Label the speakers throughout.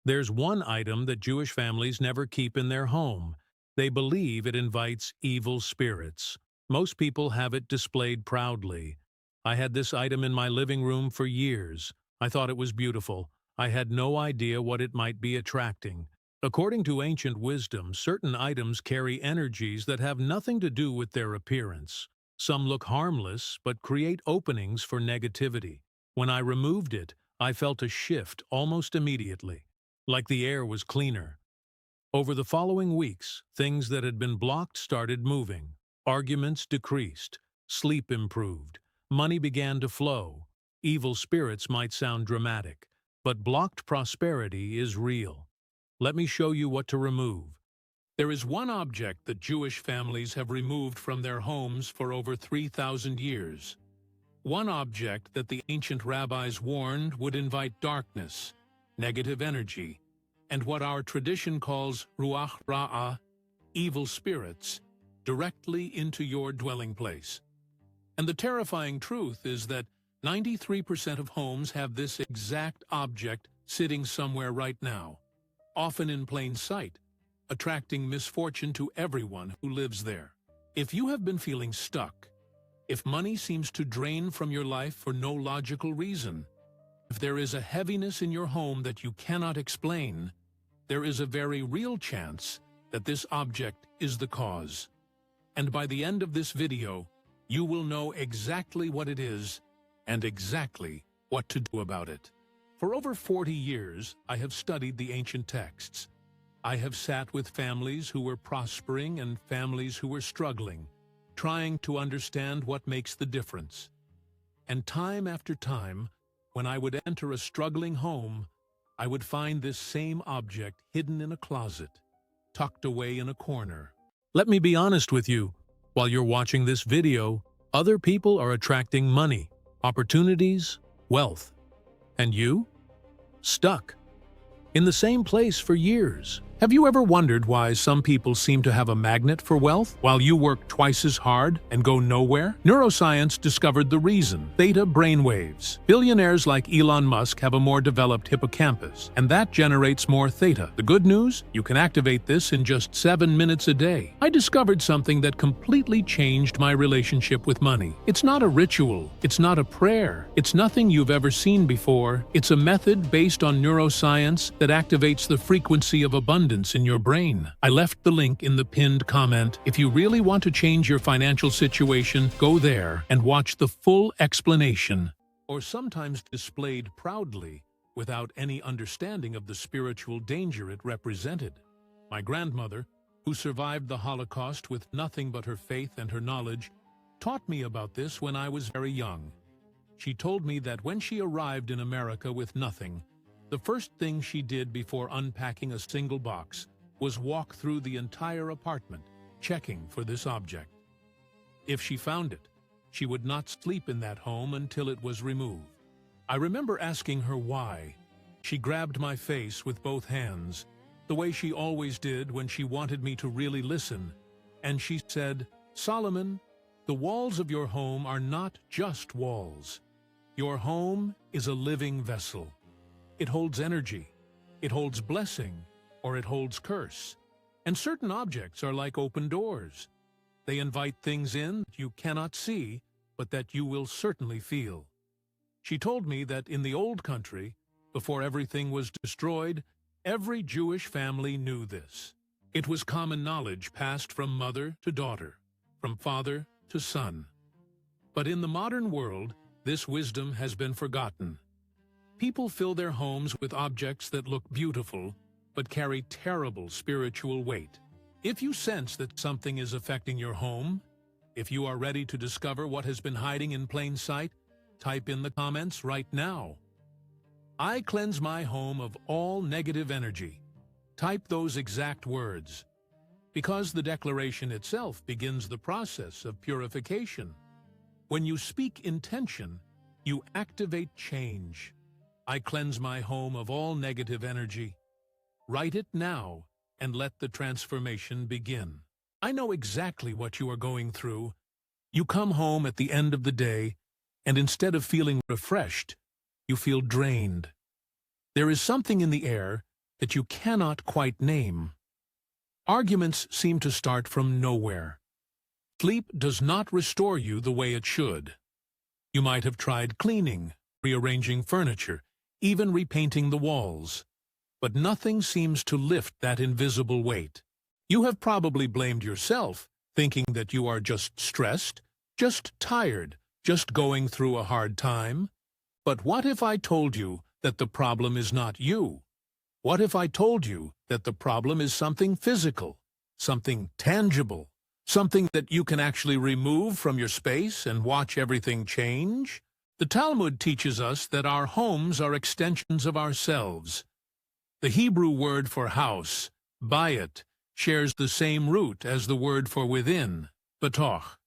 Speaker 1: There's one item that Jewish families never keep in their home. They believe it invites evil spirits. Most people have it displayed proudly. I had this item in my living room for years. I thought it was beautiful. I had no idea what it might be attracting. According to ancient wisdom, certain items carry energies that have nothing to do with their appearance. Some look harmless, but create openings for negativity. When I removed it, I felt a shift almost immediately, like the air was cleaner. Over the following weeks, things that had been blocked started moving. Arguments decreased. Sleep improved. Money began to flow. Evil spirits might sound dramatic, but blocked prosperity is real. Let me show you what to remove. There is one object that Jewish families have removed from their homes for over 3,000 years. One object that the ancient rabbis warned would invite darkness, negative energy, and what our tradition calls ruach, evil spirits, directly into your dwelling place. And the terrifying truth is that 93% of homes have this exact object sitting somewhere right now, often in plain sight, attracting misfortune to everyone who lives there. If you have been feeling stuck, if money seems to drain from your life for no logical reason, if there is a heaviness in your home that you cannot explain, there is a very real chance that this object is the cause. And by the end of this video, you will know exactly what it is and exactly what to do about it. For over 40 years, I have studied the ancient texts. I have sat with families who were prospering and families who were struggling, trying to understand what makes the difference. And time after time, when I would enter a struggling home, I would find this same object hidden in a closet, tucked away in a corner. Let me be honest with you. While you're watching this video, other people are attracting money, opportunities, wealth. And you? Stuck. In the same place for years. Have you ever wondered why some people seem to have a magnet for wealth while you work twice as hard and go nowhere? Neuroscience discovered the reason: theta brainwaves. Billionaires like Elon Musk have a more developed hippocampus, and that generates more theta. The good news? You can activate this in just 7 minutes a day. I discovered something that completely changed my relationship with money. It's not a ritual. It's not a prayer. It's nothing you've ever seen before. It's a method based on neuroscience that activates the frequency of abundance in your brain. I left the link in the pinned comment. If you really want to change your financial situation, go there and watch the full explanation. Or sometimes displayed proudly, without any understanding of the spiritual danger it represented. My grandmother, who survived the Holocaust with nothing but her faith and her knowledge, taught me about this when I was very young. She told me that when she arrived in America with nothing, the first thing she did before unpacking a single box was walk through the entire apartment, checking for this object. If she found it, she would not sleep in that home until it was removed. I remember asking her why. She grabbed my face with both hands, the way she always did when she wanted me to really listen, and she said, "Solomon, the walls of your home are not just walls. Your home is a living vessel. It holds energy, it holds blessing, or it holds curse. And certain objects are like open doors. They invite things in that you cannot see, but that you will certainly feel." She told me that in the old country, before everything was destroyed, every Jewish family knew this. It was common knowledge passed from mother to daughter, from father to son. But in the modern world, this wisdom has been forgotten. People fill their homes with objects that look beautiful, but carry terrible spiritual weight. If you sense that something is affecting your home, if you are ready to discover what has been hiding in plain sight, type in the comments right now. I cleanse my home of all negative energy. Type those exact words, because the declaration itself begins the process of purification. When you speak intention, you activate change. I cleanse my home of all negative energy. Write it now and let the transformation begin. I know exactly what you are going through. You come home at the end of the day, and instead of feeling refreshed, you feel drained. There is something in the air that you cannot quite name. Arguments seem to start from nowhere. Sleep does not restore you the way it should. You might have tried cleaning, rearranging furniture, even repainting the walls. But nothing seems to lift that invisible weight. You have probably blamed yourself, thinking that you are just stressed, just tired, just going through a hard time. But what if I told you that the problem is not you? What if I told you that the problem is something physical, something tangible, something that you can actually remove from your space and watch everything change? The Talmud teaches us that our homes are extensions of ourselves. The Hebrew word for house, bayit, shares the same root as the word for within, batoch.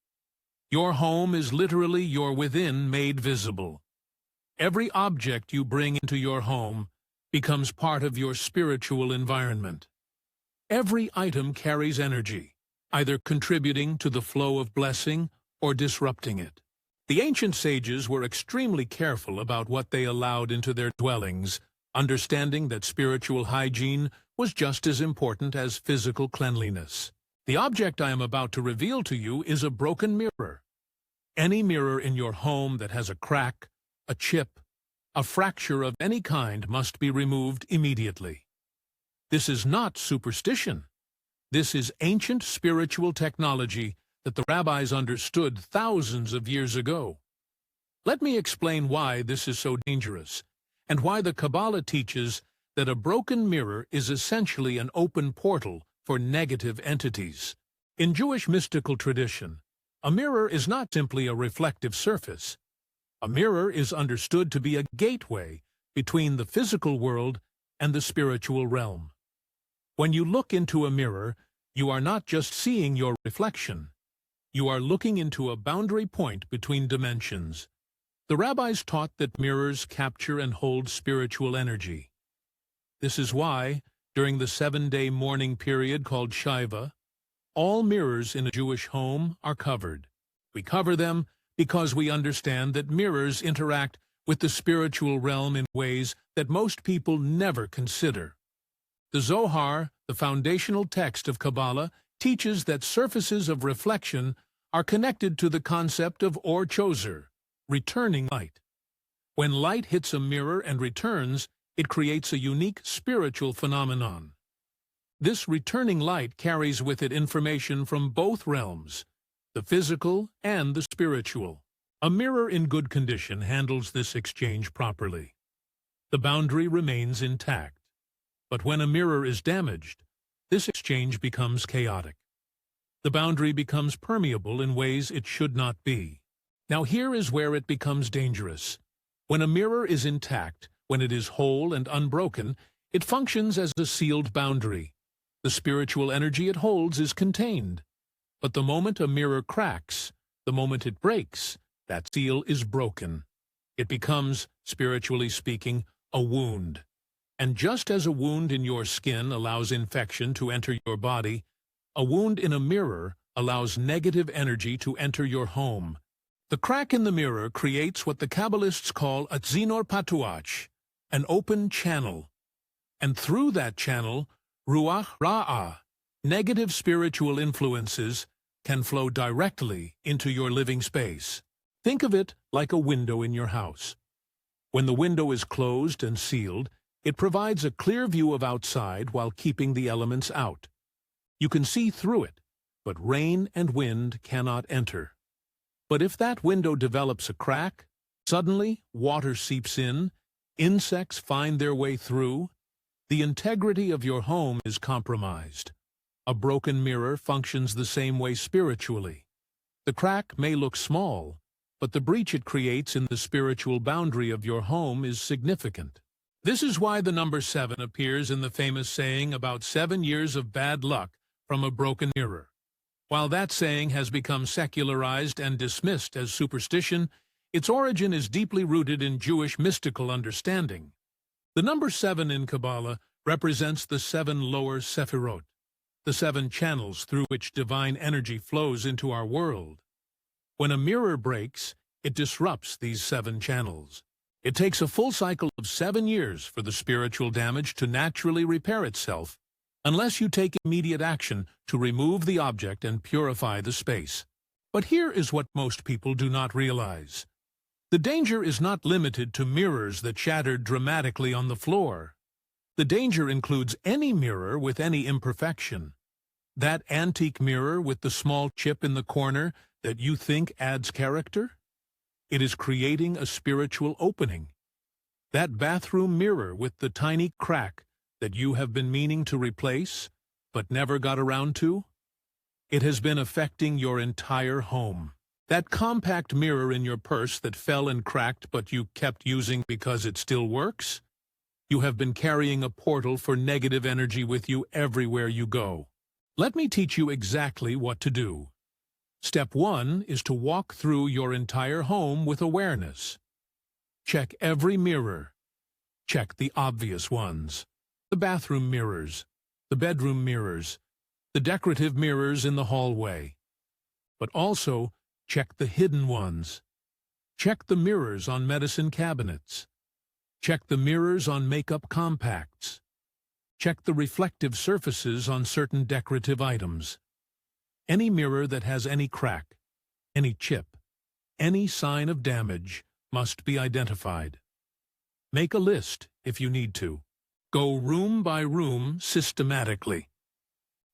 Speaker 1: Your home is literally your within made visible. Every object you bring into your home becomes part of your spiritual environment. Every item carries energy, either contributing to the flow of blessing or disrupting it. The ancient sages were extremely careful about what they allowed into their dwellings, understanding that spiritual hygiene was just as important as physical cleanliness. The object I am about to reveal to you is a broken mirror. Any mirror in your home that has a crack, a chip, a fracture of any kind must be removed immediately. This is not superstition. This is ancient spiritual technology that the rabbis understood thousands of years ago. Let me explain why this is so dangerous, and why the Kabbalah teaches that a broken mirror is essentially an open portal for negative entities. In Jewish mystical tradition, a mirror is not simply a reflective surface. A mirror is understood to be a gateway between the physical world and the spiritual realm. When you look into a mirror, you are not just seeing your reflection. You are looking into a boundary point between dimensions. The rabbis taught that mirrors capture and hold spiritual energy. This is why, during the 7-day mourning period called Shiva, all mirrors in a Jewish home are covered. We cover them because we understand that mirrors interact with the spiritual realm in ways that most people never consider. The Zohar, the foundational text of Kabbalah, teaches that surfaces of reflection are connected to the concept of or choser, returning light. When light hits a mirror and returns, it creates a unique spiritual phenomenon. This returning light carries with it information from both realms, the physical and the spiritual. A mirror in good condition handles this exchange properly. The boundary remains intact. But when a mirror is damaged, this exchange becomes chaotic. The boundary becomes permeable in ways it should not be. Now here is where it becomes dangerous. When a mirror is intact, when it is whole and unbroken, it functions as a sealed boundary. The spiritual energy it holds is contained. But the moment a mirror cracks, the moment it breaks, that seal is broken. It becomes, spiritually speaking, a wound. And just as a wound in your skin allows infection to enter your body, a wound in a mirror allows negative energy to enter your home. The crack in the mirror creates what the Kabbalists call a zinor patuach, an open channel. And through that channel, ruach ra'ah, negative spiritual influences, can flow directly into your living space. Think of it like a window in your house. When the window is closed and sealed, it provides a clear view of outside while keeping the elements out. You can see through it, but rain and wind cannot enter. But if that window develops a crack, suddenly water seeps in, insects find their way through, the integrity of your home is compromised. A broken mirror functions the same way spiritually. The crack may look small, but the breach it creates in the spiritual boundary of your home is significant. This is why the number 7 appears in the famous saying about 7 years of bad luck from a broken mirror. While that saying has become secularized and dismissed as superstition, its origin is deeply rooted in Jewish mystical understanding. The number 7 in Kabbalah represents the 7 lower sephirot, the 7 channels through which divine energy flows into our world. When a mirror breaks, it disrupts these 7 channels. It takes a full cycle of 7 years for the spiritual damage to naturally repair itself, unless you take immediate action to remove the object and purify the space. But here is what most people do not realize. The danger is not limited to mirrors that shattered dramatically on the floor. The danger includes any mirror with any imperfection. That antique mirror with the small chip in the corner that you think adds character? It is creating a spiritual opening. That bathroom mirror with the tiny crack that you have been meaning to replace, but never got around to? It has been affecting your entire home. That compact mirror in your purse that fell and cracked but you kept using because it still works? You have been carrying a portal for negative energy with you everywhere you go. Let me teach you exactly what to do. Step 1 is to walk through your entire home with awareness. Check every mirror. Check the obvious ones. The bathroom mirrors, the bedroom mirrors, the decorative mirrors in the hallway. But also, check the hidden ones. Check the mirrors on medicine cabinets. Check the mirrors on makeup compacts. Check the reflective surfaces on certain decorative items. Any mirror that has any crack, any chip, any sign of damage must be identified. Make a list if you need to. Go room by room systematically.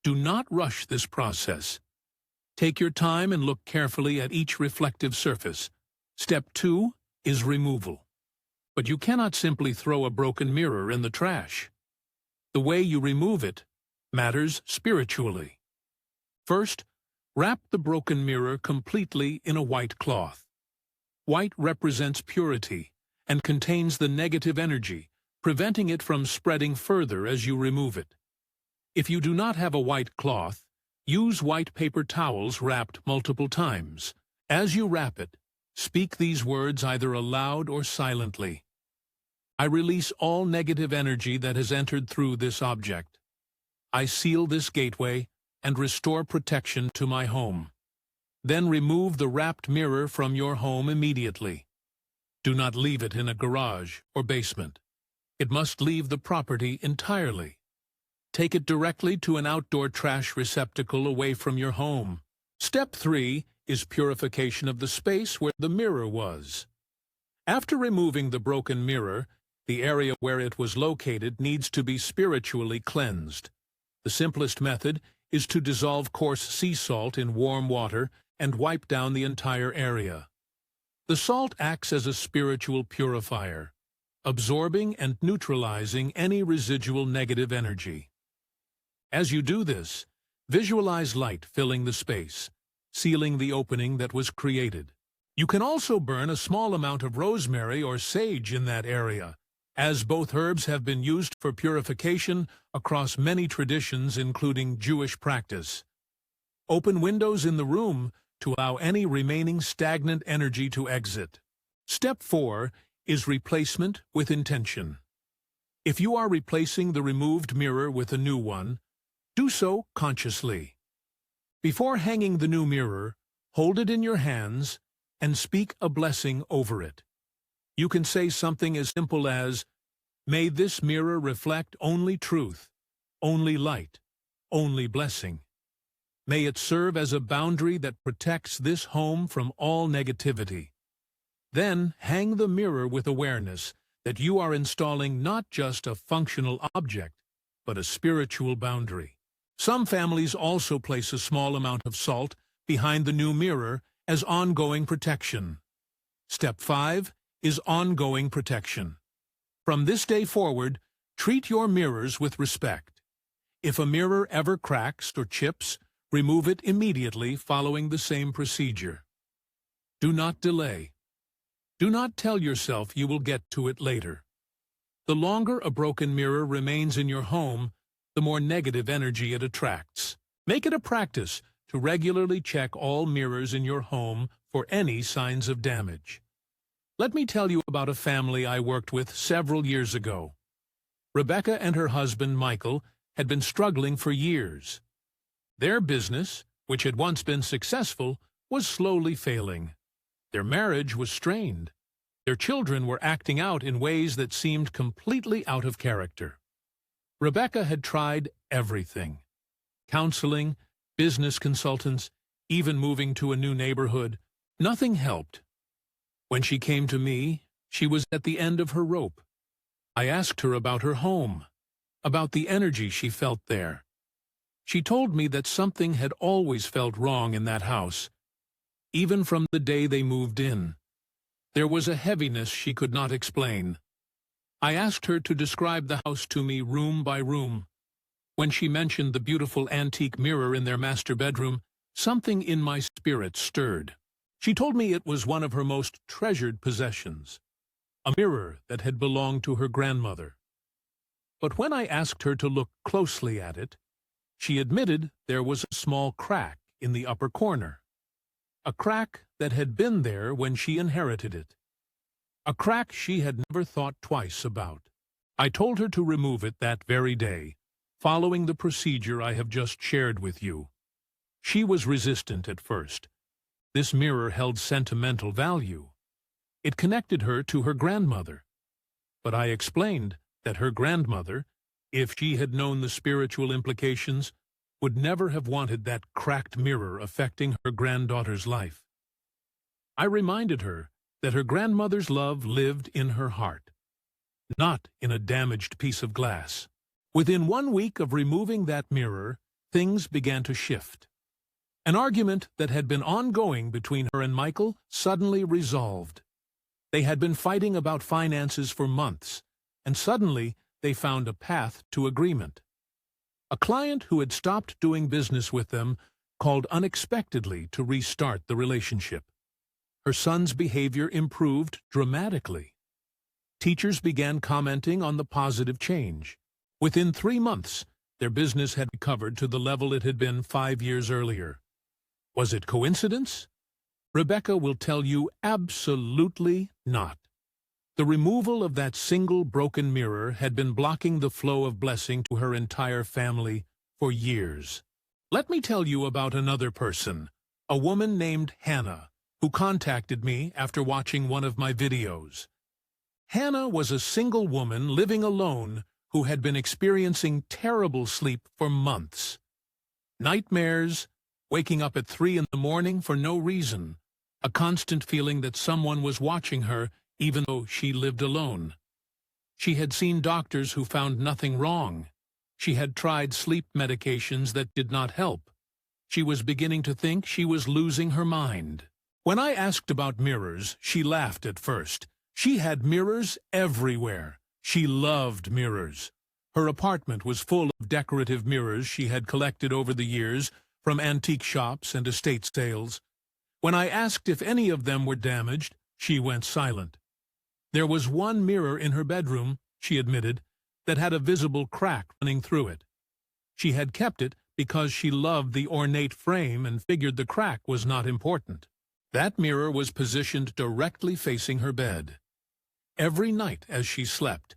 Speaker 1: Do not rush this process. Take your time and look carefully at each reflective surface. Step 2 is removal. But you cannot simply throw a broken mirror in the trash. The way you remove it matters spiritually. First, wrap the broken mirror completely in a white cloth. White represents purity and contains the negative energy, preventing it from spreading further as you remove it. If you do not have a white cloth, use white paper towels wrapped multiple times. As you wrap it, speak these words either aloud or silently. I release all negative energy that has entered through this object. I seal this gateway and restore protection to my home. Then remove the wrapped mirror from your home immediately. Do not leave it in a garage or basement. It must leave the property entirely. Take it directly to an outdoor trash receptacle away from your home. Step 3 is purification of the space where the mirror was. After removing the broken mirror, the area where it was located needs to be spiritually cleansed. The simplest method is to dissolve coarse sea salt in warm water and wipe down the entire area. The salt acts as a spiritual purifier, absorbing and neutralizing any residual negative energy. As you do this, visualize light filling the space, sealing the opening that was created. You can also burn a small amount of rosemary or sage in that area, as both herbs have been used for purification across many traditions, including Jewish practice. Open windows in the room to allow any remaining stagnant energy to exit. Step 4 is replacement with intention. If you are replacing the removed mirror with a new one, do so consciously. Before hanging the new mirror, hold it in your hands and speak a blessing over it. You can say something as simple as, "May this mirror reflect only truth, only light, only blessing. May it serve as a boundary that protects this home from all negativity." Then hang the mirror with awareness that you are installing not just a functional object, but a spiritual boundary. Some families also place a small amount of salt behind the new mirror as ongoing protection. Step 5 is ongoing protection. From this day forward, treat your mirrors with respect. If a mirror ever cracks or chips, remove it immediately following the same procedure. Do not delay. Do not tell yourself you will get to it later. The longer a broken mirror remains in your home, the more negative energy it attracts. Make it a practice to regularly check all mirrors in your home for any signs of damage. Let me tell you about a family I worked with several years ago. Rebecca and her husband, Michael, had been struggling for years. Their business, which had once been successful, was slowly failing. Their marriage was strained. Their children were acting out in ways that seemed completely out of character. Rebecca had tried everything: counseling, business consultants, even moving to a new neighborhood. Nothing helped. When she came to me, she was at the end of her rope. I asked her about her home, about the energy she felt there. She told me that something had always felt wrong in that house, even from the day they moved in. There was a heaviness she could not explain. I asked her to describe the house to me room by room. When she mentioned the beautiful antique mirror in their master bedroom, something in my spirit stirred. She told me it was one of her most treasured possessions, a mirror that had belonged to her grandmother. But when I asked her to look closely at it, she admitted there was a small crack in the upper corner. A crack that had been there when she inherited it. A crack she had never thought twice about. I told her to remove it that very day, following the procedure I have just shared with you. She was resistant at first. This mirror held sentimental value. It connected her to her grandmother. But I explained that her grandmother, if she had known the spiritual implications, would never have wanted that cracked mirror affecting her granddaughter's life. I reminded her that her grandmother's love lived in her heart, not in a damaged piece of glass. Within 1 week of removing that mirror, things began to shift. An argument that had been ongoing between her and Michael suddenly resolved. They had been fighting about finances for months, and suddenly they found a path to agreement. A client who had stopped doing business with them called unexpectedly to restart the relationship. Her son's behavior improved dramatically. Teachers began commenting on the positive change. Within 3 months, their business had recovered to the level it had been 5 years earlier. Was it coincidence? Rebecca will tell you absolutely not. The removal of that single broken mirror had been blocking the flow of blessing to her entire family for years. Let me tell you about another person, a woman named Hannah, who contacted me after watching one of my videos. Hannah was a single woman living alone who had been experiencing terrible sleep for months. Nightmares, waking up at 3 in the morning for no reason, a constant feeling that someone was watching her even though she lived alone. She had seen doctors who found nothing wrong. She had tried sleep medications that did not help. She was beginning to think she was losing her mind. When I asked about mirrors, she laughed at first. She had mirrors everywhere. She loved mirrors. Her apartment was full of decorative mirrors she had collected over the years from antique shops and estate sales. When I asked if any of them were damaged, she went silent. There was one mirror in her bedroom, she admitted, that had a visible crack running through it. She had kept it because she loved the ornate frame and figured the crack was not important. That mirror was positioned directly facing her bed. Every night as she slept,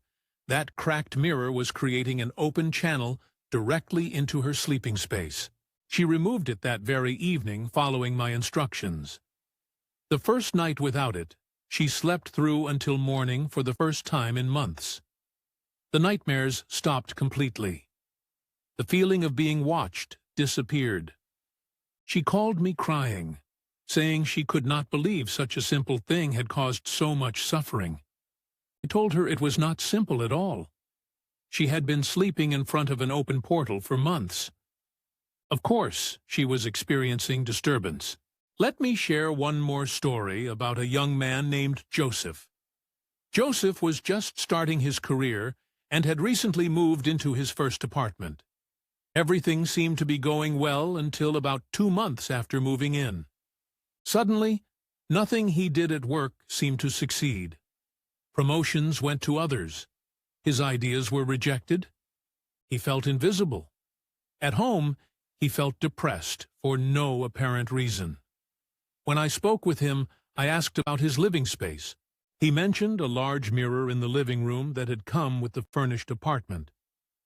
Speaker 1: that cracked mirror was creating an open channel directly into her sleeping space. She removed it that very evening following my instructions. The first night without it, she slept through until morning for the first time in months. The nightmares stopped completely. The feeling of being watched disappeared. She called me crying, saying she could not believe such a simple thing had caused so much suffering. I told her it was not simple at all. She had been sleeping in front of an open portal for months. Of course, she was experiencing disturbance. Let me share one more story about a young man named Joseph. Joseph was just starting his career and had recently moved into his first apartment. Everything seemed to be going well until about 2 months after moving in. Suddenly, nothing he did at work seemed to succeed. Promotions went to others. His ideas were rejected. He felt invisible. At home, he felt depressed for no apparent reason. When I spoke with him, I asked about his living space. He mentioned a large mirror in the living room that had come with the furnished apartment.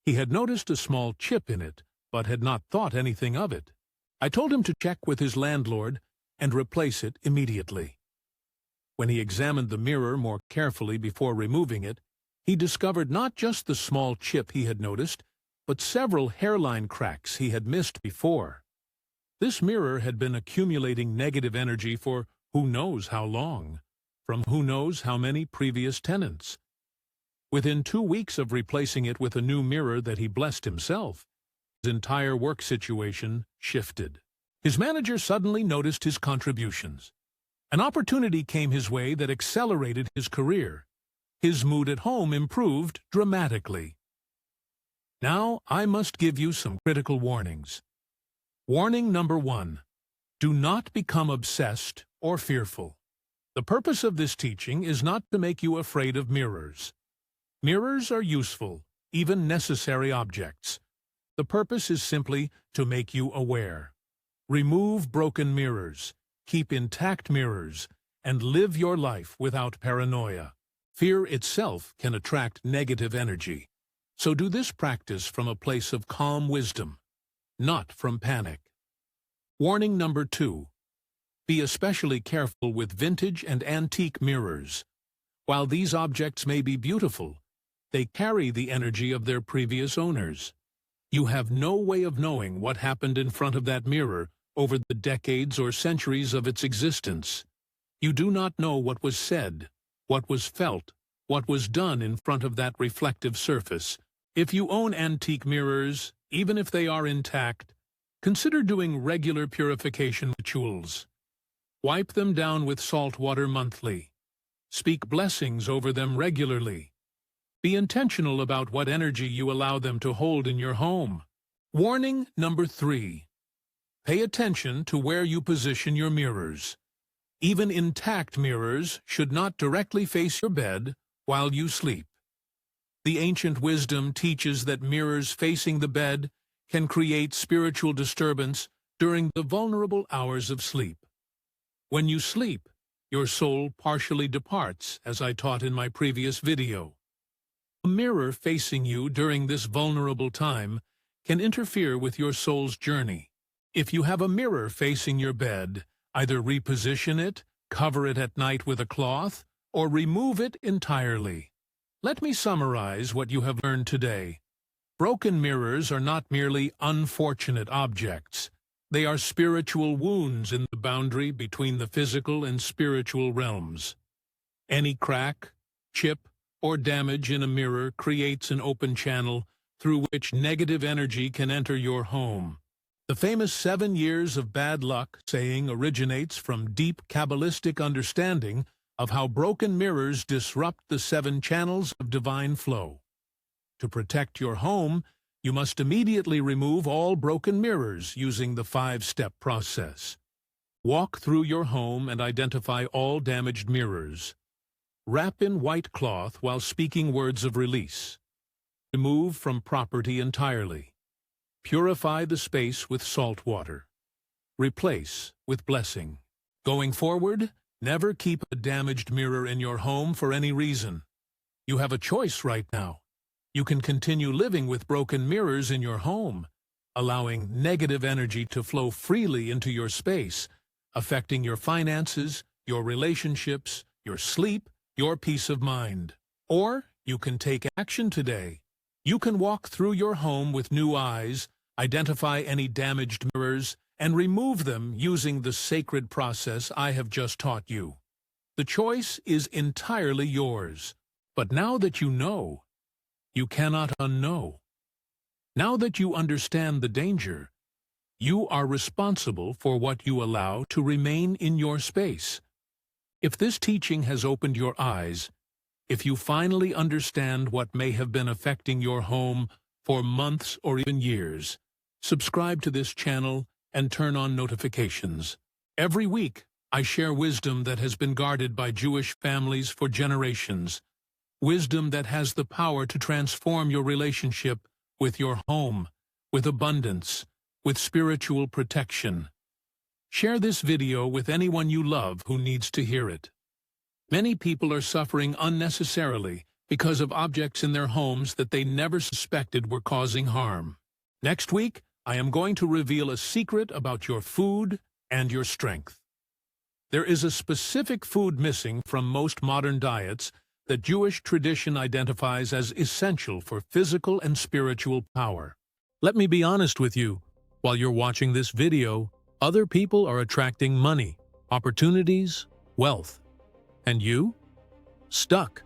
Speaker 1: He had noticed a small chip in it, but had not thought anything of it. I told him to check with his landlord and replace it immediately. When he examined the mirror more carefully before removing it, he discovered not just the small chip he had noticed, but several hairline cracks he had missed before. This mirror had been accumulating negative energy for who knows how long, from who knows how many previous tenants. Within 2 weeks of replacing it with a new mirror that he blessed himself, his entire work situation shifted. His manager suddenly noticed his contributions. An opportunity came his way that accelerated his career. His mood at home improved dramatically. Now I must give you some critical warnings. Warning number 1. Do not become obsessed or fearful. The purpose of this teaching is not to make you afraid of mirrors. Mirrors are useful, even necessary objects. The purpose is simply to make you aware. Remove broken mirrors, keep intact mirrors, and live your life without paranoia. Fear itself can attract negative energy, so do this practice from a place of calm wisdom, not from panic. Warning number 2. Be especially careful with vintage and antique mirrors. While these objects may be beautiful, they carry the energy of their previous owners. You have no way of knowing what happened in front of that mirror over the decades or centuries of its existence. You do not know what was said, what was felt, what was done in front of that reflective surface. If you own antique mirrors, even if they are intact, consider doing regular purification rituals. Wipe them down with salt water monthly. Speak blessings over them regularly. Be intentional about what energy you allow them to hold in your home. Warning number 3. Pay attention to where you position your mirrors. Even intact mirrors should not directly face your bed while you sleep. The ancient wisdom teaches that mirrors facing the bed can create spiritual disturbance during the vulnerable hours of sleep. When you sleep, your soul partially departs, as I taught in my previous video. A mirror facing you during this vulnerable time can interfere with your soul's journey. If you have a mirror facing your bed, either reposition it, cover it at night with a cloth, or remove it entirely. Let me summarize what you have learned today. Broken mirrors are not merely unfortunate objects. They are spiritual wounds in the boundary between the physical and spiritual realms. Any crack, chip, or damage in a mirror creates an open channel through which negative energy can enter your home. The famous 7 years of bad luck saying originates from deep Kabbalistic understanding of how broken mirrors disrupt the 7 channels of divine flow. To protect your home, you must immediately remove all broken mirrors using the 5-step process. Walk through your home and identify all damaged mirrors. Wrap in white cloth while speaking words of release. Remove from property entirely. Purify the space with salt water. Replace with blessing. Going forward, never keep a damaged mirror in your home for any reason. You have a choice right now. You can continue living with broken mirrors in your home, allowing negative energy to flow freely into your space, affecting your finances, your relationships, your sleep, your peace of mind. Or you can take action today. You can walk through your home with new eyes, identify any damaged mirrors, and remove them using the sacred process I have just taught you. The choice is entirely yours. But now that you know, you cannot unknow. Now that you understand the danger, you are responsible for what you allow to remain in your space. If this teaching has opened your eyes, if you finally understand what may have been affecting your home for months or even years, subscribe to this channel and turn on notifications. Every week, I share wisdom that has been guarded by Jewish families for generations. Wisdom that has the power to transform your relationship with your home, with abundance, with spiritual protection. Share this video with anyone you love who needs to hear it. Many people are suffering unnecessarily because of objects in their homes that they never suspected were causing harm. Next week, I am going to reveal a secret about your food and your strength. There is a specific food missing from most modern diets that Jewish tradition identifies as essential for physical and spiritual power. Let me be honest with you. While you're watching this video, other people are attracting money, opportunities, wealth. And you? Stuck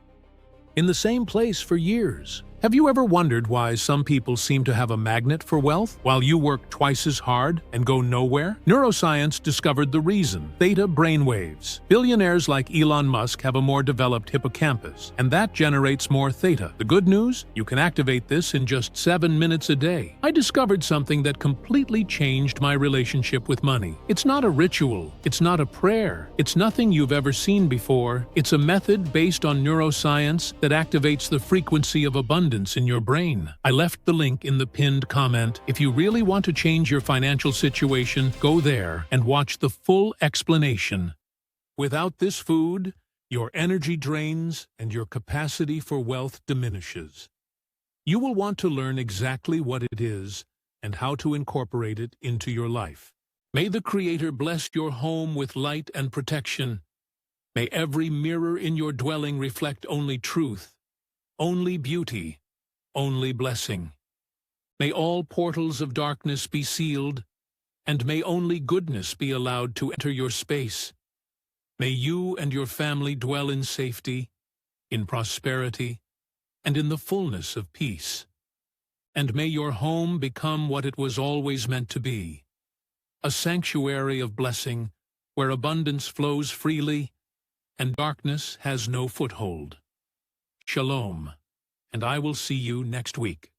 Speaker 1: in the same place for years. Have you ever wondered why some people seem to have a magnet for wealth while you work twice as hard and go nowhere? Neuroscience discovered the reason: theta brainwaves. Billionaires like Elon Musk have a more developed hippocampus, and that generates more theta. The good news? You can activate this in just 7 minutes a day. I discovered something that completely changed my relationship with money. It's not a ritual. It's not a prayer. It's nothing you've ever seen before. It's a method based on neuroscience that activates the frequency of abundance in your brain. I left the link in the pinned comment. If you really want to change your financial situation, go there and watch the full explanation. Without this food, your energy drains and your capacity for wealth diminishes. You will want to learn exactly what it is and how to incorporate it into your life. May the Creator bless your home with light and protection. May every mirror in your dwelling reflect only truth, only beauty, only blessing. May all portals of darkness be sealed, and may only goodness be allowed to enter your space. May you and your family dwell in safety, in prosperity, and in the fullness of peace. And may your home become what it was always meant to be: a sanctuary of blessing where abundance flows freely and darkness has no foothold. Shalom, and I will see you next week.